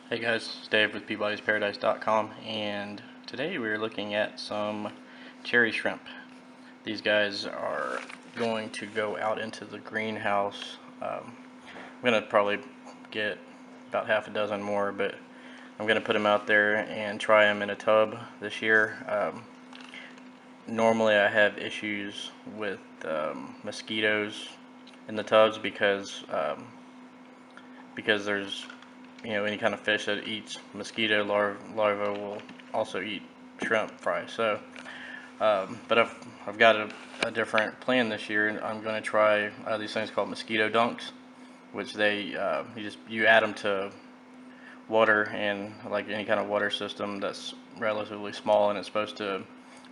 Hey guys, it's Dave with Peabody'sParadise.com, and today we're looking at some cherry shrimp. These guys are going to go out into the greenhouse. I'm going to probably get about half a dozen more, but I'm going to put them out there and try them in a tub this year. Normally I have issues with mosquitoes in the tubs because there's any kind of fish that eats mosquito larvae will also eat shrimp fry. So, but I've got a different plan this year. I'm going to try these things called mosquito dunks, which you add them to water, and like any kind of water system that's relatively small, and it's supposed to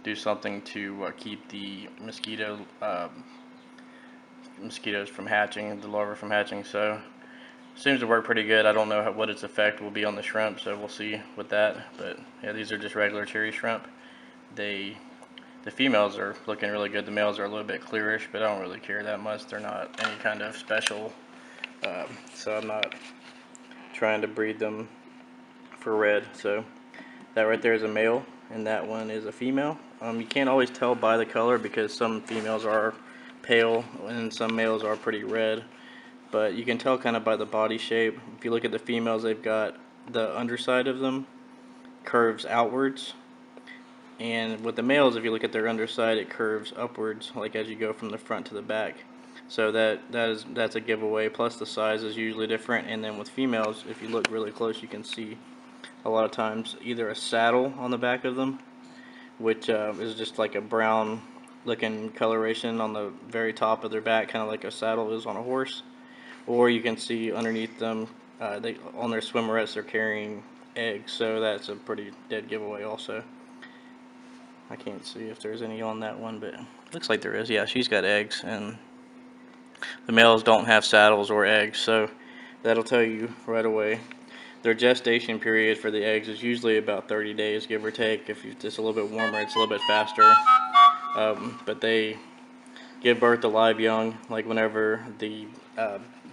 do something to keep the mosquitoes from hatching, the larvae from hatching. So seems to work pretty good. I don't know what its effect will be on the shrimp, so we'll see with that. But yeah, these are just regular cherry shrimp. The females are looking really good. The males are a little bit clearish, but I don't really care that much. They're not any kind of special, so I'm not trying to breed them for red. So that right there is a male, and that one is a female. You can't always tell by the color because some females are pale and some males are pretty red. But you can tell kind of by the body shape. If you look at the females, they've got the underside of them curves outwards, and with the males, if you look at their underside, it curves upwards, like as you go from the front to the back. So that's a giveaway. Plus the size is usually different. And then with females, if you look really close, you can see a lot of times either a saddle on the back of them, which is just like a brown looking coloration on the very top of their back, kind of like a saddle is on a horse. Or you can see underneath them, on their swimmerettes, they're carrying eggs, so that's a pretty dead giveaway also. I can't see if there's any on that one, but it looks like there is. Yeah, she's got eggs, and the males don't have saddles or eggs, so that'll tell you right away. Their gestation period for the eggs is usually about 30 days, give or take. If it's a little bit warmer, it's a little bit faster. But they give birth to live young. Like whenever the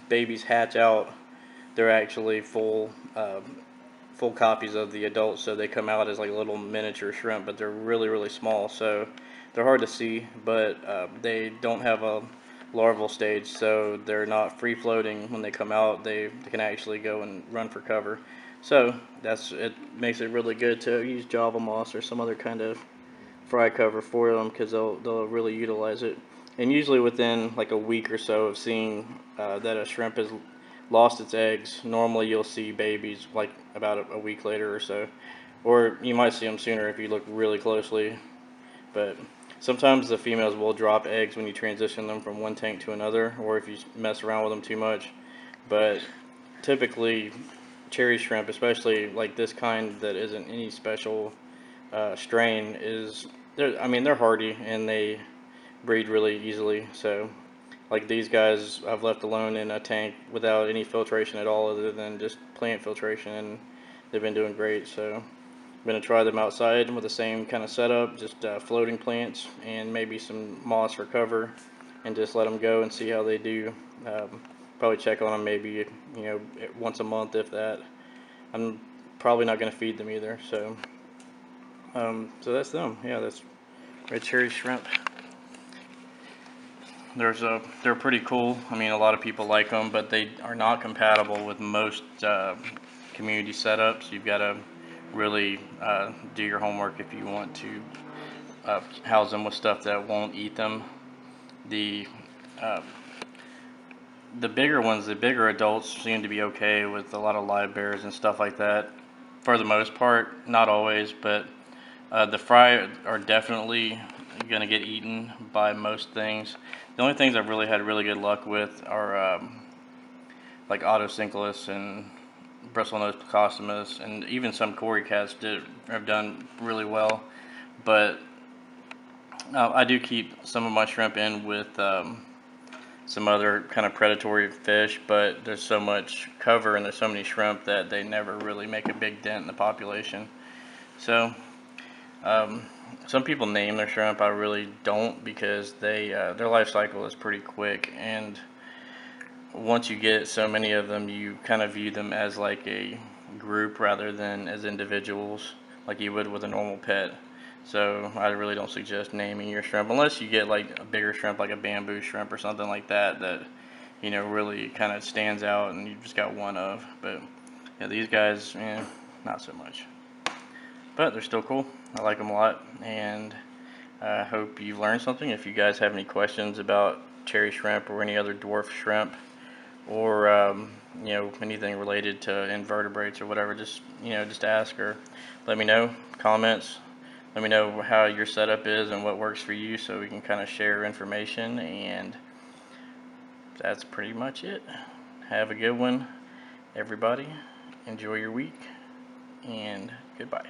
babies hatch out, they're actually full copies of the adults, so they come out as like little miniature shrimp, but they're really small, so they're hard to see. But they don't have a larval stage, so they're not free floating when they come out. They can actually go and run for cover. So it makes it really good to use Java moss or some other kind of fry cover for them, because they'll really utilize it. And usually within like a week or so of seeing that a shrimp has lost its eggs, normally you'll see babies like about a week later or so. Or you might see them sooner if you look really closely. But sometimes the females will drop eggs when you transition them from one tank to another, or if you mess around with them too much. But typically cherry shrimp, especially like this kind that isn't any special strain, they're hardy and they breed really easily. So like these guys I've left alone in a tank without any filtration at all other than just plant filtration, and they've been doing great. So I'm going to try them outside with the same kind of setup, just floating plants and maybe some moss for cover, and just let them go and see how they do. Probably check on them maybe once a month, if that. I'm probably not going to feed them either. So so that's them. Yeah, that's red cherry shrimp. They're pretty cool. I mean, a lot of people like them, but they are not compatible with most community setups. You've got to really do your homework if you want to house them with stuff that won't eat them. The uh, the bigger ones, the bigger adults, seem to be okay with a lot of live bears and stuff like that. For the most part, not always, but the fry are definitely going to get eaten by most things. The only things I've really had really good luck with are like Otocinclus and bristlenose plecostomus, and even some Cory cats have done really well. But I do keep some of my shrimp in with some other kind of predatory fish, but there's so much cover and there's so many shrimp that they never really make a big dent in the population. So some people name their shrimp. I really don't, because their life cycle is pretty quick, and once you get so many of them, you kind of view them as like a group rather than as individuals like you would with a normal pet. So I really don't suggest naming your shrimp unless you get like a bigger shrimp, like a bamboo shrimp or something like that, that really kind of stands out and you just got one of. But yeah, these guys, not so much. But they're still cool. I like them a lot, and I hope you've learned something. If you guys have any questions about cherry shrimp or any other dwarf shrimp, or anything related to invertebrates or whatever, just ask or let me know. Comments. Let me know how your setup is and what works for you, so we can kind of share information. And that's pretty much it. Have a good one, everybody. Enjoy your week, and goodbye.